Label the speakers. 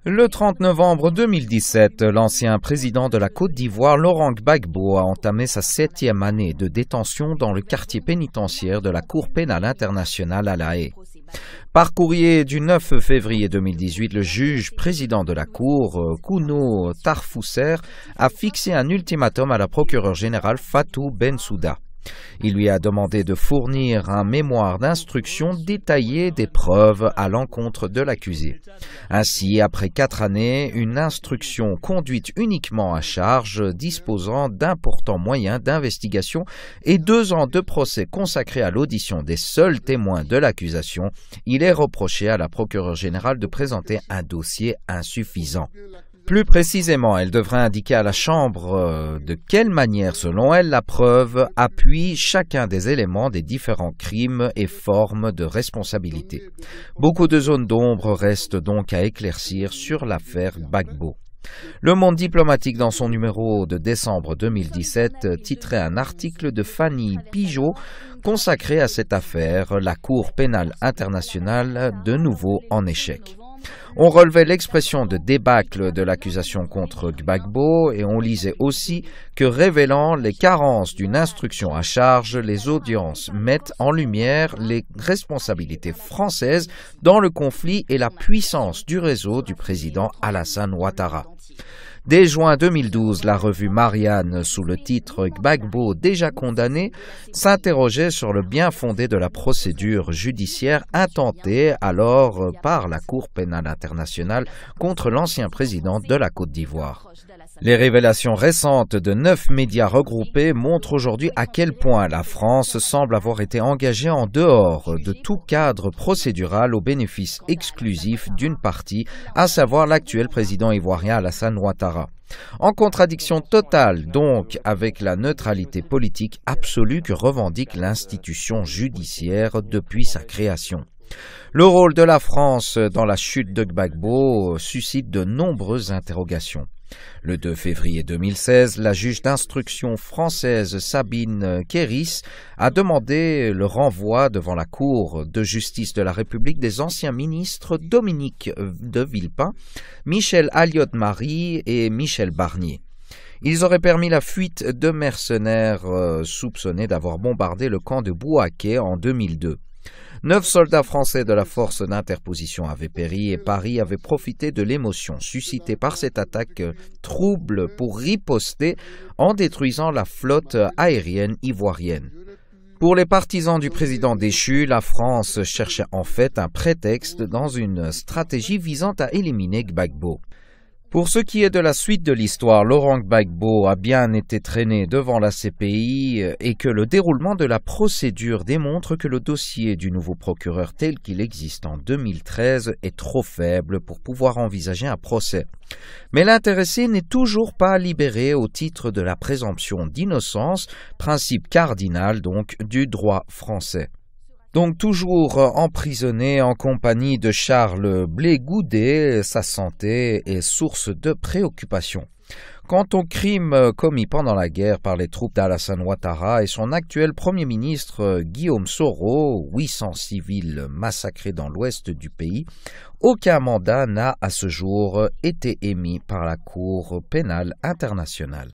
Speaker 1: Le 30 novembre 2017, l'ancien président de la Côte d'Ivoire, Laurent Gbagbo, a entamé sa 7e année de détention dans le quartier pénitentiaire de la Cour pénale internationale à La Haye. Par courrier du 9 février 2018, le juge président de la Cour, Kouno Tarfousser, a fixé un ultimatum à la procureure générale Fatou Bensouda. Il lui a demandé de fournir un mémoire d'instruction détaillé des preuves à l'encontre de l'accusé. Ainsi, après 4 années, une instruction conduite uniquement à charge, disposant d'importants moyens d'investigation et 2 ans de procès consacrés à l'audition des seuls témoins de l'accusation, il est reproché à la procureure générale de présenter un dossier insuffisant. Plus précisément, elle devrait indiquer à la Chambre de quelle manière, selon elle, la preuve appuie chacun des éléments des différents crimes et formes de responsabilité. Beaucoup de zones d'ombre restent donc à éclaircir sur l'affaire Gbagbo. Le Monde diplomatique, dans son numéro de décembre 2017, titrait un article de Fanny Pigeot consacré à cette affaire, la Cour pénale internationale de nouveau en échec. On relevait l'expression de débâcle de l'accusation contre Gbagbo et on lisait aussi que, révélant les carences d'une instruction à charge, les audiences mettent en lumière les responsabilités françaises dans le conflit et la puissance du réseau du président Alassane Ouattara. Dès juin 2012, la revue Marianne, sous le titre « Gbagbo déjà condamné », s'interrogeait sur le bien-fondé de la procédure judiciaire intentée alors par la Cour pénale internationale contre l'ancien président de la Côte d'Ivoire. Les révélations récentes de 9 médias regroupés montrent aujourd'hui à quel point la France semble avoir été engagée en dehors de tout cadre procédural au bénéfice exclusif d'une partie, à savoir l'actuel président ivoirien Alassane Ouattara. En contradiction totale donc avec la neutralité politique absolue que revendique l'institution judiciaire depuis sa création. Le rôle de la France dans la chute de Gbagbo suscite de nombreuses interrogations. Le 2 février 2016, la juge d'instruction française Sabine Kéris a demandé le renvoi devant la Cour de justice de la République des anciens ministres Dominique de Villepin, Michel Alliot-Marie et Michel Barnier. Ils auraient permis la fuite de mercenaires soupçonnés d'avoir bombardé le camp de Bouaké en 2002. 9 soldats français de la force d'interposition avaient péri et Paris avait profité de l'émotion suscitée par cette attaque trouble pour riposter en détruisant la flotte aérienne ivoirienne. Pour les partisans du président déchu, la France cherchait en fait un prétexte dans une stratégie visant à éliminer Gbagbo. Pour ce qui est de la suite de l'histoire, Laurent Gbagbo a bien été traîné devant la CPI et que le déroulement de la procédure démontre que le dossier du nouveau procureur tel qu'il existe en 2013 est trop faible pour pouvoir envisager un procès. Mais l'intéressé n'est toujours pas libéré au titre de la présomption d'innocence, principe cardinal donc du droit français. Donc toujours emprisonné en compagnie de Charles Blé Goudet, sa santé est source de préoccupation. Quant aux crimes commis pendant la guerre par les troupes d'Alassane Ouattara et son actuel Premier ministre Guillaume Soro, 800 civils massacrés dans l'ouest du pays, aucun mandat n'a à ce jour été émis par la Cour pénale internationale.